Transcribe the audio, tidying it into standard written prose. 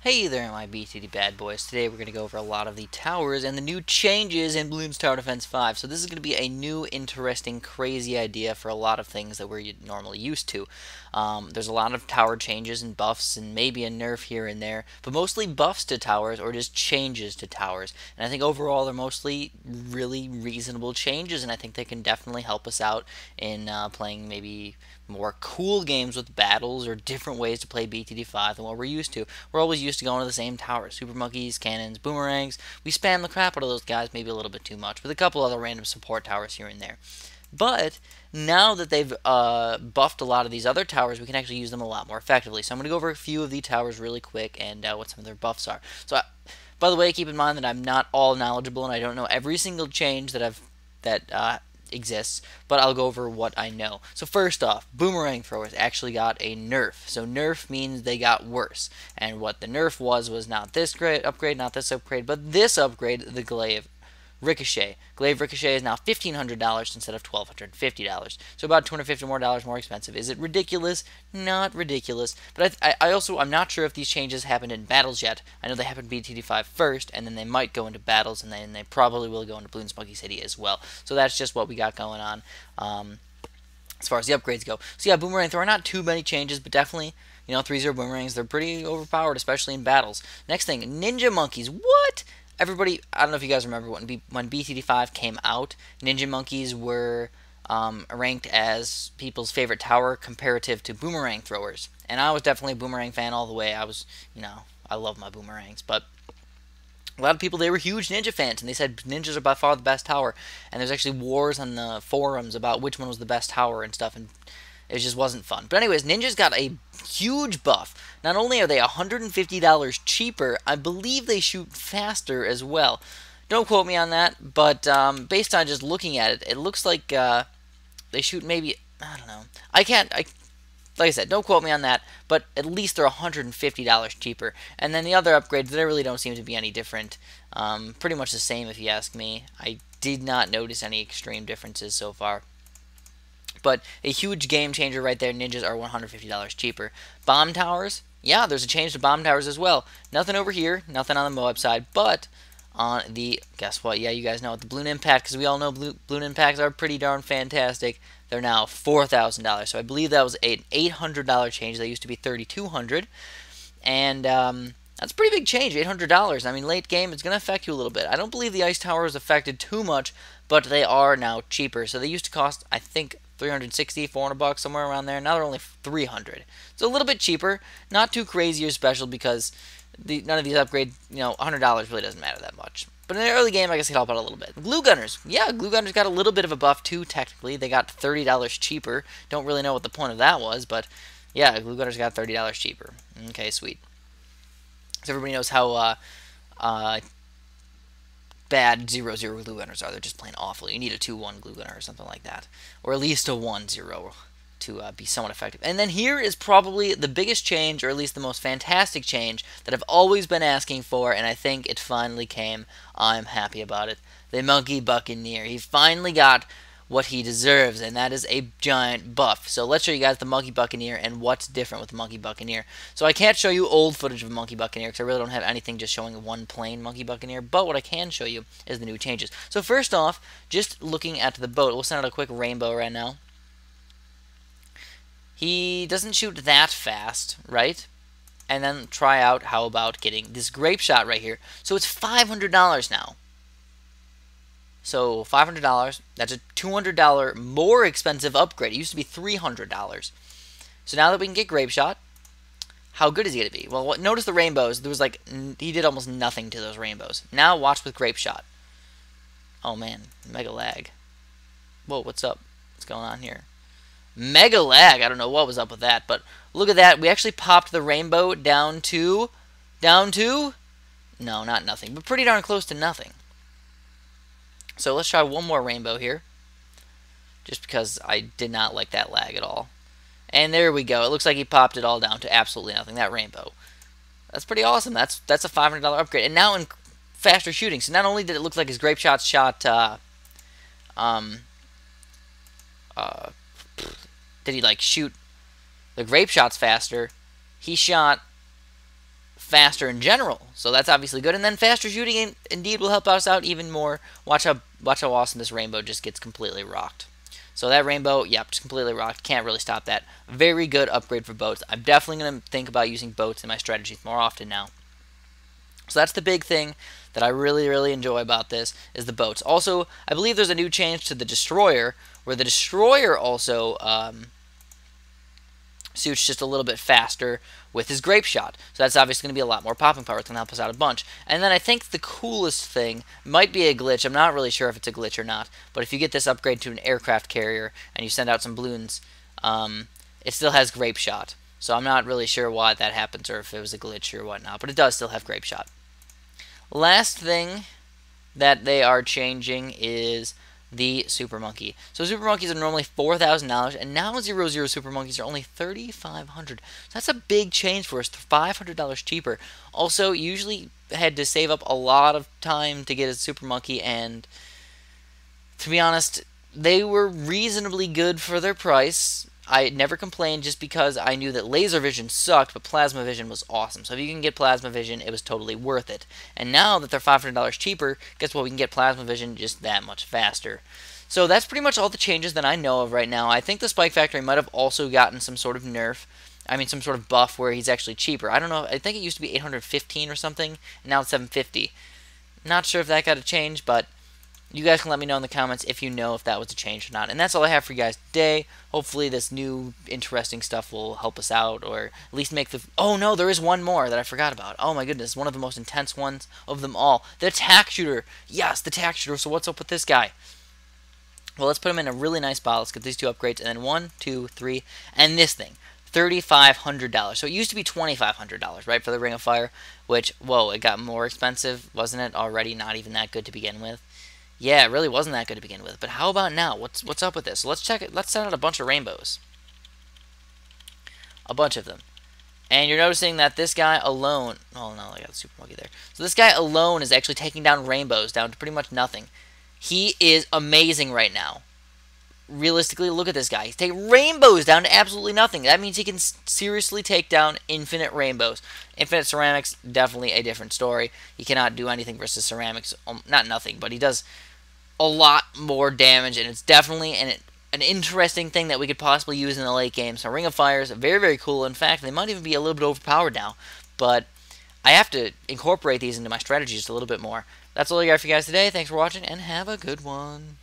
Hey there, my BTD bad boys. Today we're going to go over a lot of the towers and the new changes in Bloons Tower Defense 5. So this is going to be a new, interesting, crazy idea for a lot of things that we're normally used to. There's a lot of tower changes and buffs and maybe a nerf here and there, but mostly buffs to towers or just changes to towers. And I think overall they're mostly really reasonable changes, and I think they can definitely help us out in playing maybe more cool games with battles or different ways to play BTD5 than what we're used to. We're always used to going to the same towers: super monkeys, cannons, boomerangs. We spam the crap out of those guys, maybe a little bit too much, with a couple other random support towers here and there. But now that they've buffed a lot of these other towers, we can actually use them a lot more effectively. So I'm going to go over a few of the towers really quick and what some of their buffs are. By the way, keep in mind that I'm not all knowledgeable and I don't know every single change that exists, but I'll go over what I know. So first off, boomerang throwers actually got a nerf. So nerf means they got worse. And what the nerf was not this great upgrade, not this upgrade, but this upgrade, the Glaive Ricochet. Glaive Ricochet is now $1,500 instead of $1,250. So about $250 more expensive. Is it ridiculous? Not ridiculous. But I'm not sure if these changes happened in battles yet. I know they happened in BTD5 first, and then they might go into battles, and then they probably will go into Bloons Monkey City as well. So that's just what we got going on as far as the upgrades go. So yeah, Boomerang Thrower, not too many changes, but definitely, 3-0 Boomerangs, they're pretty overpowered, especially in battles. Next thing, Ninja Monkeys. What? Everybody, I don't know if you guys remember when BTD5 came out, Ninja Monkeys were ranked as people's favorite tower comparative to Boomerang throwers. And I was definitely a Boomerang fan all the way. I love my Boomerangs. But a lot of people, they were huge Ninja fans, and they said Ninjas are by far the best tower. And there's actually wars on the forums about which one was the best tower and stuff, and it just wasn't fun. But anyways, Ninjas got a huge buff. Not only are they $150 cheaper, I believe they shoot faster as well. Don't quote me on that, but based on just looking at it, it looks like they shoot maybe, I don't know. Like I said, don't quote me on that, but at least they're $150 cheaper. And then the other upgrades, they really don't seem to be any different. Pretty much the same if you ask me. I did not notice any extreme differences so far. But a huge game changer right there. Ninjas are $150 cheaper. Bomb towers, yeah, there's a change to bomb towers as well. Nothing over here, nothing on the Moab side, but on the, guess what, yeah, you guys know it, the Balloon Impact, because we all know Balloon Impacts are pretty darn fantastic. They're now $4,000. So I believe that was an $800 change. They used to be $3,200. And that's a pretty big change, $800. I mean, late game, it's going to affect you a little bit. I don't believe the Ice Tower is affected too much, but they are now cheaper. So they used to cost, I think, $360, $400, somewhere around there. Now they're only $300. So a little bit cheaper. Not too crazy or special because none of these upgrades, $100 really doesn't matter that much. But in the early game, I guess it helped out a little bit. Glue Gunners. Yeah, Glue Gunners got a little bit of a buff too, technically. They got $30 cheaper. Don't really know what the point of that was, but yeah, Glue Gunners got $30 cheaper. Okay, sweet. So everybody knows how bad 0-0 glue gunners are. They're just plain awful. You need a 2-1 glue gunner or something like that. Or at least a 1-0 to be somewhat effective. And then here is probably the biggest change, or at least the most fantastic change, that I've always been asking for, and I think it finally came. I'm happy about it. The Monkey Buccaneer. He finally got what he deserves, and that is a giant buff. So let's show you guys the Monkey Buccaneer and what's different with the Monkey Buccaneer. So I can't show you old footage of Monkey Buccaneer because I really don't have anything just showing one plain Monkey Buccaneer, but what I can show you is the new changes. So first off, just looking at the boat, we'll send out a quick rainbow right now. He doesn't shoot that fast, right? And then try out how about getting this Grape Shot right here. So it's $500 now. So $500, that's a $200 more expensive upgrade. It used to be $300. So now that we can get Grape Shot, how good is he going to be? Well, notice the rainbows. There was he did almost nothing to those rainbows. Now watch with Grape Shot. Oh man, mega lag. Whoa, what's up? What's going on here? Mega lag. I don't know what was up with that, but look at that. We actually popped the rainbow down to, no, not nothing, but pretty darn close to nothing. So let's try one more rainbow here, just because I did not like that lag at all. And there we go. It looks like he popped it all down to absolutely nothing, that rainbow. That's pretty awesome. That's a $500 upgrade. And now in faster shooting. So not only did it look like his Grape Shot shot, did he like shoot the Grape Shots faster, he shot faster in general. So that's obviously good. And then faster shooting indeed will help us out even more. Watch how awesome this rainbow just gets completely rocked. So that rainbow, yep, just completely rocked. Can't really stop that. Very good upgrade for boats. I'm definitely going to think about using boats in my strategies more often now. So that's the big thing that I really, really enjoy about this is the boats. Also, I believe there's a new change to the destroyer, where the destroyer also suits just a little bit faster with his Grape Shot. So that's obviously going to be a lot more popping power. It's going to help us out a bunch. And then I think the coolest thing might be a glitch. I'm not really sure if it's a glitch or not. But if you get this upgrade to an aircraft carrier and you send out some balloons, it still has Grape Shot. So I'm not really sure why that happens or if it was a glitch or whatnot. But it does still have Grape Shot. Last thing that they are changing is the Super Monkey. So Super Monkeys are normally $4,000, and now 00 Super Monkeys are only $3,500. So that's a big change for us, $500 cheaper. Also, usually had to save up a lot of time to get a Super Monkey, and to be honest, they were reasonably good for their price. I never complained just because I knew that laser vision sucked, but plasma vision was awesome. So if you can get plasma vision, it was totally worth it. And now that they're $500 cheaper, guess what? We can get plasma vision just that much faster. So that's pretty much all the changes that I know of right now. I think the Spike Factory might have also gotten some sort of nerf. I mean, some sort of buff where he's actually cheaper. I don't know. I think it used to be 815 or something, and now it's 750. Not sure if that got a change, but you guys can let me know in the comments if you know if that was a change or not. And that's all I have for you guys today. Hopefully this new interesting stuff will help us out, or at least make the... Oh no, there is one more that I forgot about. Oh my goodness, one of the most intense ones of them all. The Tack Shooter. Yes, the Tack Shooter. So what's up with this guy? Well, let's put him in a really nice bottle. Let's get these two upgrades. And then 1, 2, 3, and this thing. $3,500. So it used to be $2,500, right, for the Ring of Fire, which, whoa, it got more expensive, wasn't it? Already not even that good to begin with. Yeah, it really wasn't that good to begin with. But how about now? What's up with this? So let's check it. Let's send out a bunch of rainbows. A bunch of them. And you're noticing that this guy alone... Oh, no, I got the Super Monkey there. So this guy alone is actually taking down rainbows down to pretty much nothing. He is amazing right now. Realistically, look at this guy. He's taking rainbows down to absolutely nothing. That means he can seriously take down infinite rainbows. Infinite ceramics, definitely a different story. He cannot do anything versus ceramics. Not nothing, but he does a lot more damage, and it's definitely an interesting thing that we could possibly use in the late game. So Ring of Fire is very, very cool. In fact, they might even be a little bit overpowered now, but I have to incorporate these into my strategy just a little bit more. That's all I got for you guys today. Thanks for watching, and have a good one.